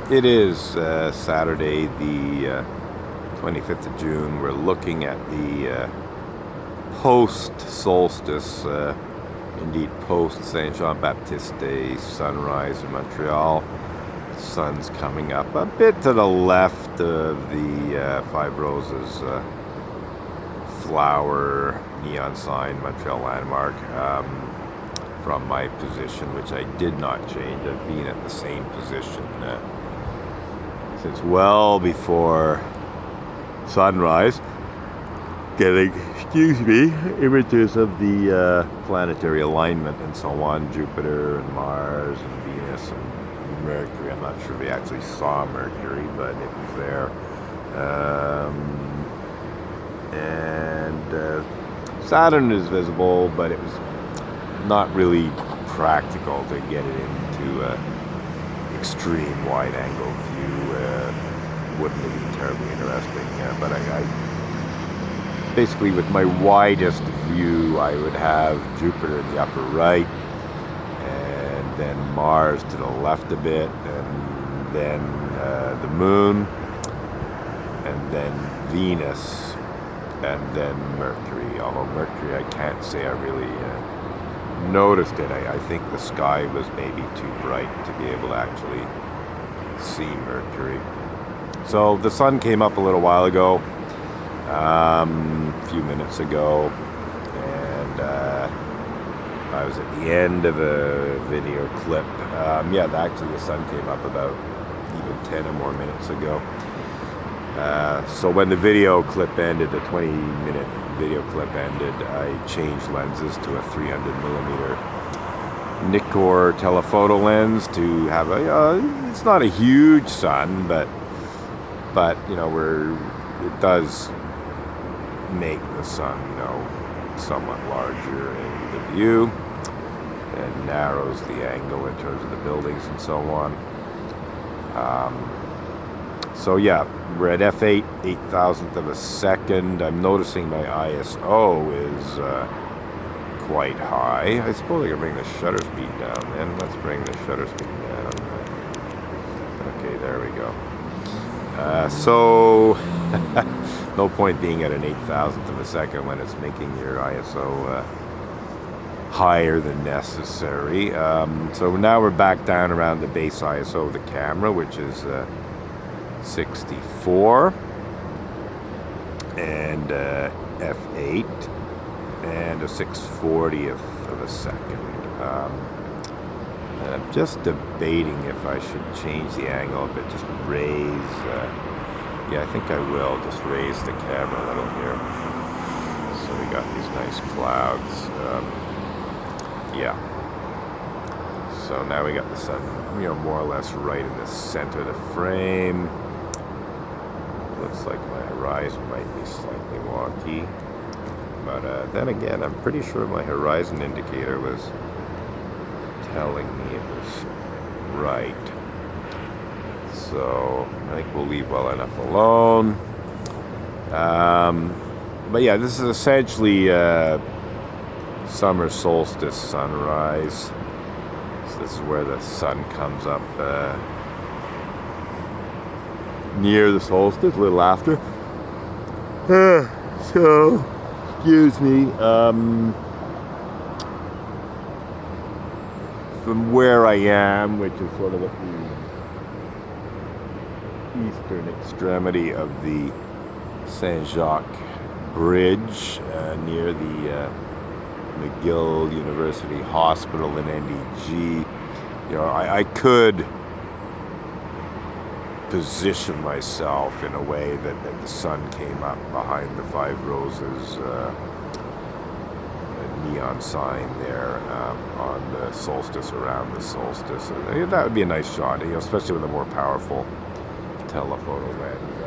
It is Saturday, the 25th of June. We're looking at the post-solstice, indeed post-Saint Jean-Baptiste Day sunrise in Montreal. The sun's coming up a bit to the left of the Five Roses flower neon sign, Montreal landmark. From my position, which I did not change. I've been at the same position since well before sunrise, getting, images of the planetary alignment and so on, Jupiter and Mars and Venus and Mercury. I'm not sure if we actually saw Mercury, but it was there. And Saturn is visible, but it was not really practical to get it into extreme wide-angle view. Wouldn't have been terribly interesting. But I basically, with my widest view, I would have Jupiter in the upper right, and then Mars to the left a bit, and then the Moon, and then Venus, and then Mercury. Although Mercury, I can't say I really noticed it. I think the sky was maybe too bright to be able to actually see Mercury. So the sun came up a little while ago, a few minutes ago, and I was at the end of a video clip. Actually the sun came up about even 10 or more minutes ago. So when the video clip ended, the 20-minute video clip ended, I changed lenses to a 300mm Nikkor telephoto lens to have it's not a huge sun, but it does make the sun, somewhat larger in the view, and narrows the angle in terms of the buildings and so on. We're at f8, 8,000th of a second. I'm noticing my ISO is quite high. I suppose I can bring the shutter speed down then. Let's bring the shutter speed down. Okay, there we go. No point being at an 8,000th of a second when it's making your ISO higher than necessary. So now we're back down around the base ISO of the camera, which is 64, and f8, and a 6/40th of a second. And I'm just debating if I should change the angle a bit, just raise, I think I will, just raise the camera a little here. So we got these nice clouds. So now we got the sun, more or less right in the center of the frame. Looks like my horizon might be slightly wonky, but then again, I'm pretty sure my horizon indicator was telling me it was right. So I think we'll leave well enough alone. This is essentially summer solstice sunrise. So this is where the sun comes up near the solstice, a little after. So, excuse me. From where I am, which is sort of at the eastern extremity of the Saint-Jacques Bridge, near the McGill University Hospital in NDG, I could position myself in a way that the sun came up behind the Five Roses neon sign there on the solstice, around the solstice. That would be a nice shot, especially with a more powerful telephoto lens.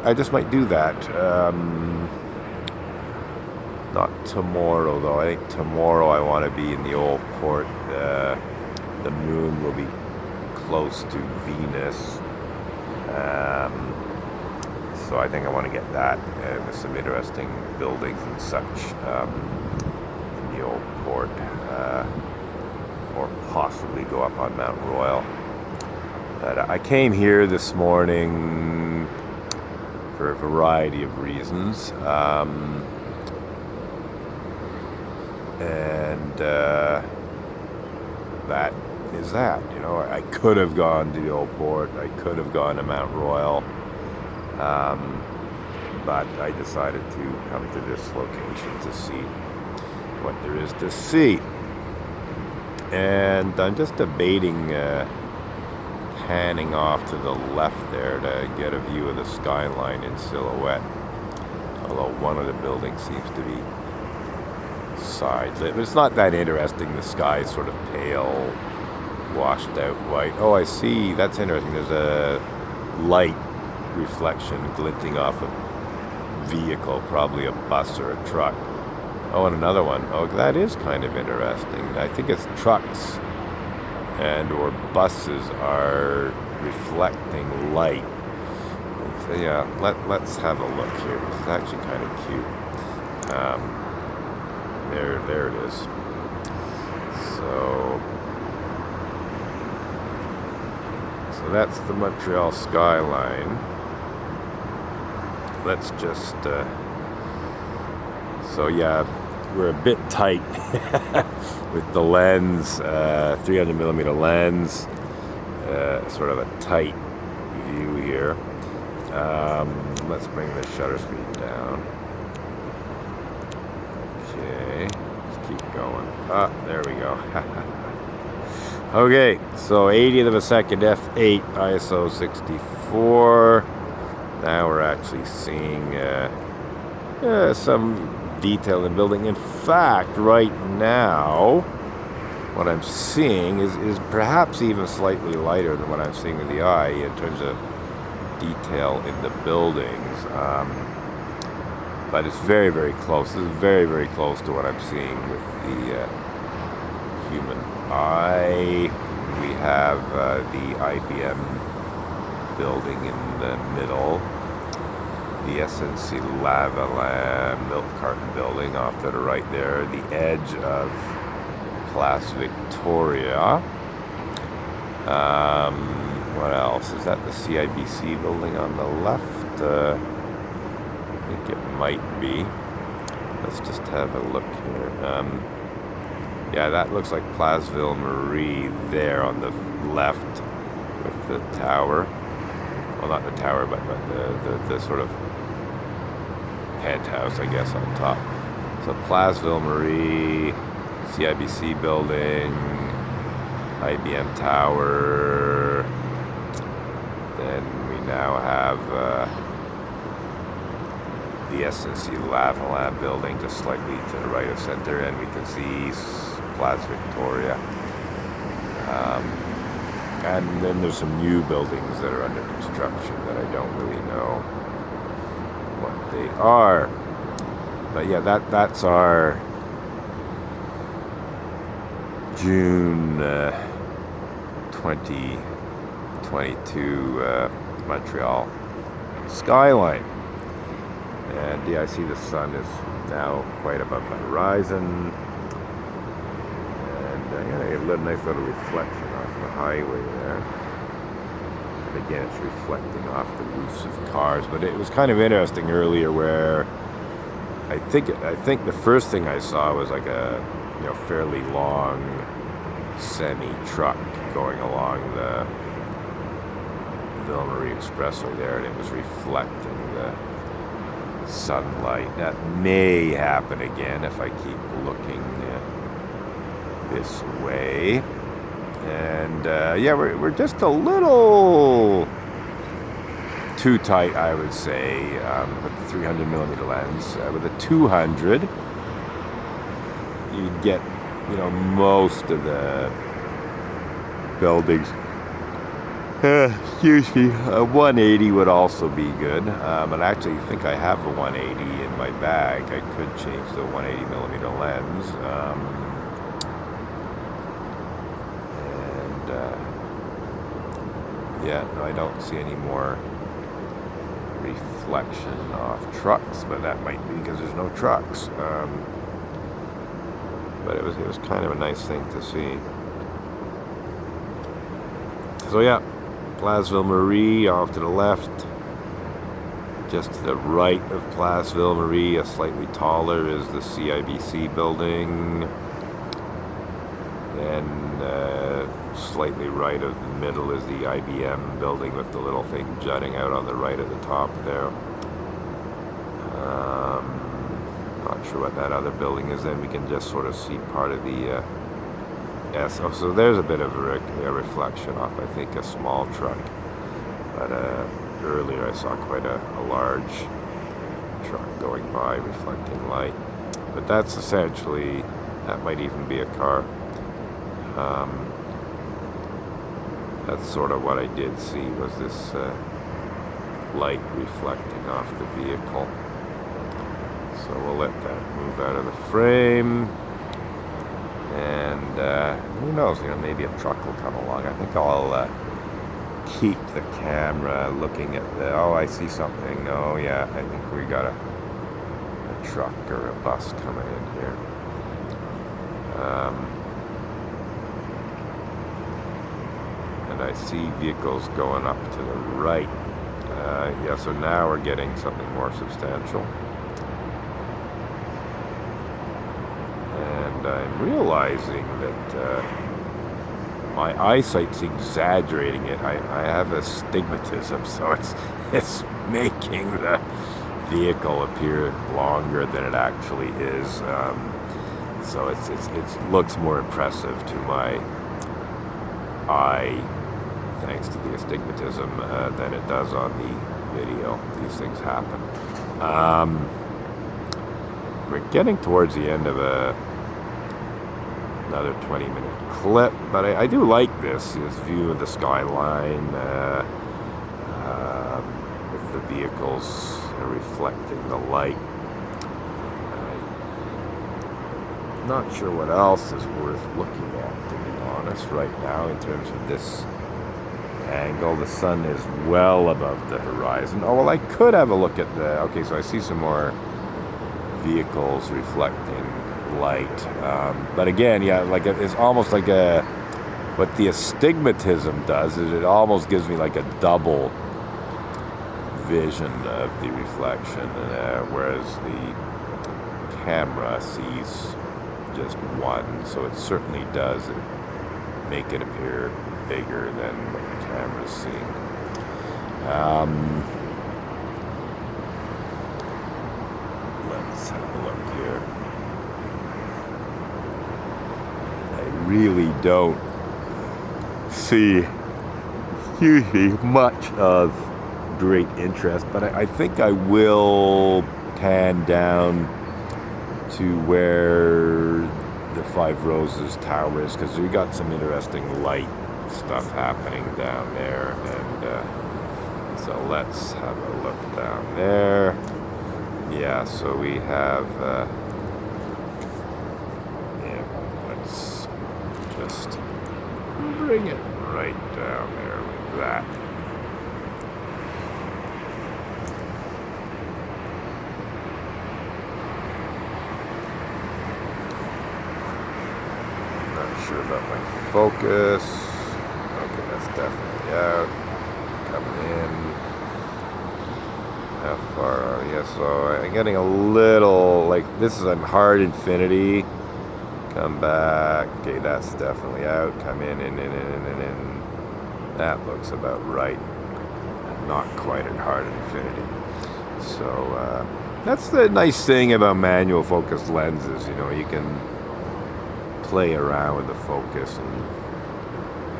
I just might do that. Not tomorrow, though. I think tomorrow I want to be in the old port. The moon will be close to Venus. So I think I want to get that, and there's some interesting buildings and such in the old port. or possibly go up on Mount Royal. But I came here this morning for a variety of reasons. And that is that. You know, I could have gone to the Old Port. I could have gone to Mount Royal. But I decided to come to this location to see what there is to see. And I'm just debating panning off to the left there to get a view of the skyline in silhouette. Although one of the buildings seems to be side lit. But it's not that interesting. The sky is sort of pale, washed out white. Oh, I see. That's interesting. There's a light reflection glinting off a vehicle, probably a bus or a truck. Oh, and another one. Oh, that is kind of interesting. I think it's trucks and or buses are reflecting light. So, yeah, let's have a look here. It's actually kind of cute. There it is. So that's the Montreal skyline. Let's just so yeah, we're a bit tight with the lens, 300mm lens, sort of a tight view here. Let's bring the shutter speed down. Okay, let's keep going. Ah, there we go. Okay, so 80th of a second, f8, ISO 64. Now we're actually seeing some detail in the building. In fact, right now, what I'm seeing is perhaps even slightly lighter than what I'm seeing with the eye in terms of detail in the buildings. But it's very, very close. This is very, very close to what I'm seeing with the human eye. We have the IBM building in the middle, the SNC Lavalin milk carton building off to the right there, the edge of Place Victoria. What else? Is that the CIBC building on the left? I think it might be. Let's just have a look here. Yeah, that looks like Place Ville Marie there on the left with the tower. Well, not the tower, but the sort of penthouse, I guess, on top. So Place Ville Marie, CIBC building, IBM tower. Then we now have the SNC Lavalin building just slightly to the right of center, and we can see Place Victoria. And then there's some new buildings that are under construction that I don't really know what they are. But yeah, that's our June 2022 Montreal skyline. And yeah, I see the sun is now quite above the horizon. And yeah, a nice little reflection off the highway there. And again, it's reflecting off the roofs of cars. But it was kind of interesting earlier where I think the first thing I saw was like a fairly long semi-truck going along the Ville Marie Expressway there, and it was reflecting the sunlight. That may happen again if I keep looking this way. And yeah, we're just a little too tight, I would say, with the 300mm lens. With a 200, you'd get most of the buildings. Excuse me. A 180 would also be good. And I actually think I have a 180 in my bag. I could change the 180mm lens. Yeah, no, I don't see any more reflection off trucks, but that might be because there's no trucks. But it was kind of a nice thing to see. So yeah, Place Ville Marie off to the left. Just to the right of Place Ville Marie, slightly taller, is the CIBC building. Then slightly right of the middle is the IBM building with the little thing jutting out on the right at the top there. Not sure what that other building is. Then we can just sort of see part of the so there's a bit of a reflection off, I think, a small truck. But earlier I saw quite a large truck going by reflecting light. But that's essentially, that might even be a car. That's sort of what I did see, was this light reflecting off the vehicle. So we'll let that move out of the frame. And who knows, maybe a truck will come along. I think I'll keep the camera looking at the, oh, I see something. Oh yeah, I think we got a truck or a bus coming in here. And I see vehicles going up to the right. Yeah, so now we're getting something more substantial. And I'm realizing that my eyesight's exaggerating it. I have astigmatism, so it's making the vehicle appear longer than it actually is. So it looks more impressive to my eye, thanks to the astigmatism, than it does on the video. These things happen. We're getting towards the end of another 20-minute clip, but I do like this view of the skyline with the vehicles reflecting the light. I'm not sure what else is worth looking at, to be honest, right now in terms of this angle. The sun is well above the horizon. Oh, well, I could have a look at the, okay, so I see some more vehicles reflecting light. But again, yeah, like it's almost like what the astigmatism does is it almost gives me like a double vision of the reflection, whereas the camera sees just one, so it certainly does make it appear bigger than what the camera's seeing. Let's have a look here. I really don't see much of great interest, but I think I will pan down to where the Five Roses Tower is, because we got some interesting light stuff happening down there, and so let's have a look down there. Yeah, so we have yeah, let's just bring it right down there like that. Sure about my focus. Okay, that's definitely out. Coming in. How far are we? Yeah, so I'm getting a little, like, this is a hard infinity. Come back. Okay, that's definitely out. Come in. That looks about right. Not quite at hard infinity. So that's the nice thing about manual focus lenses. You can play around with the focus and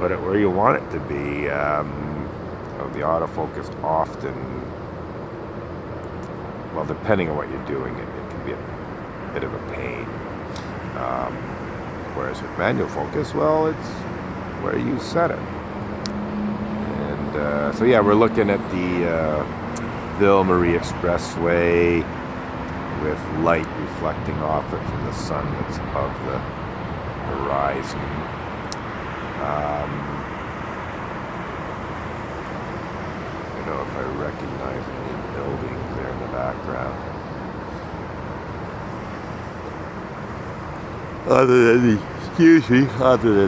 put it where you want it to be. The autofocus often, well, depending on what you're doing, it can be a bit of a pain. Whereas with manual focus, well, it's where you set it. And so yeah, we're looking at the Ville Marie Expressway with light reflecting off it from the sun that's above the horizon. I don't know if I recognize any buildings there in the background. Other than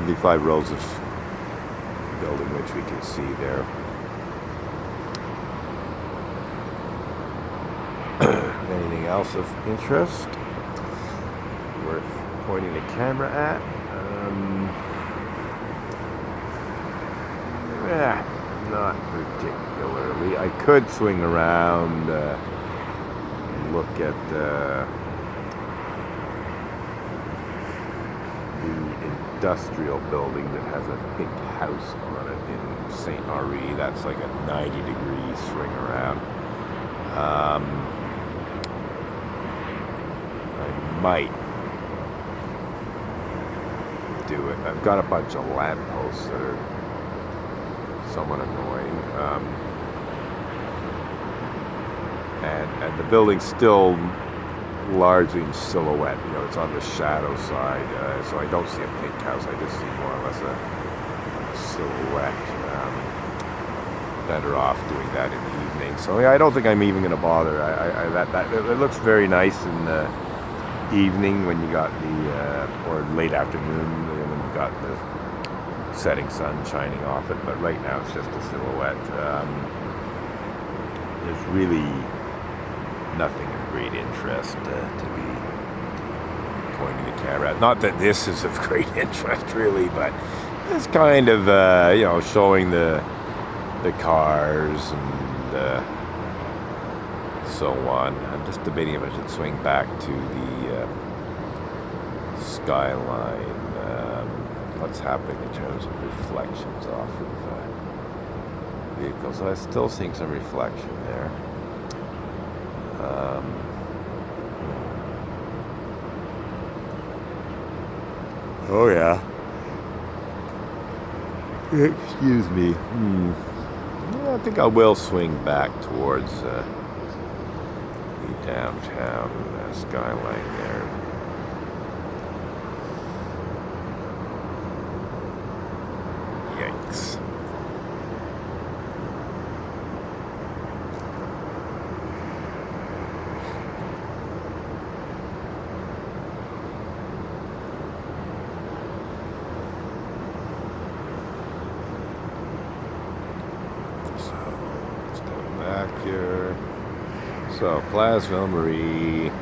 the Five Roses building, which which we can see there. Anything else of interest worth pointing the camera at? Yeah, not particularly. I could swing around and look at the industrial building that has a pink house on it in St. Henri. That's like a 90-degree swing around. I might do it. I've got a bunch of lampposts that are somewhat annoying. And the building's still largely in silhouette. You know, it's on the shadow side, so I don't see a pink house. I just see more or less a silhouette. Better off doing that in the evening. So yeah, I don't think I'm even going to bother. It looks very nice in the evening when you got the or late afternoon when you got the setting sun shining off it. But right now it's just a silhouette. There's really nothing of great interest to be pointing the camera at. Not that this is of great interest really, but it's kind of you know, showing the cars and so on. I'm just debating if I should swing back to the skyline. What's happening in terms of reflections off of vehicles? I'm still seeing some reflection there. Oh yeah. Excuse me. Yeah, I think I will swing back towards the downtown skyline there. Yikes. Here. So, Place Ville-Marie, the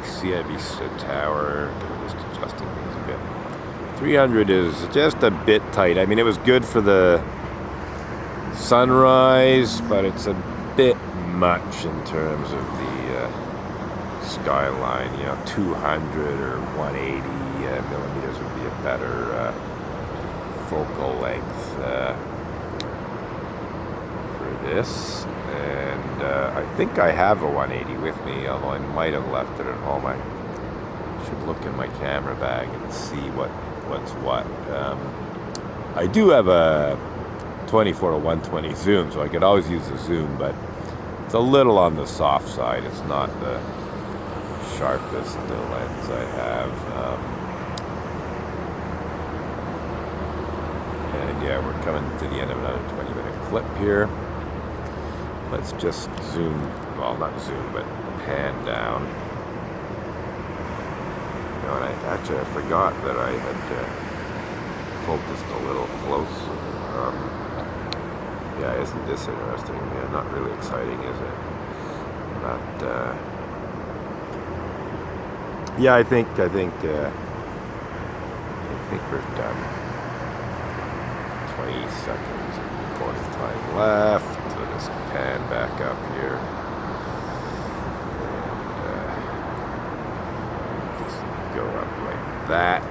CIBC Tower, just adjusting things a bit. 300 is just a bit tight. I mean, it was good for the sunrise, but it's a bit much in terms of the skyline. You know, 200 or 180 millimeters would be a better focal length. This, and I think I have a 180 with me, although I might have left it at home. I should look in my camera bag and see what's what. I do have a 24 to 120 zoom, so I could always use a zoom, but it's a little on the soft side. It's not the sharpest lens I have. And yeah, we're coming to the end of another 20-minute clip here. Let's just zoom, well, not zoom, but pan down. You know, and I forgot that I had focused a little closer. Yeah, isn't this interesting? Yeah, not really exciting, is it? But yeah, I think we're done. 20 seconds of recording time left. So just pan back up here. And just go up like that.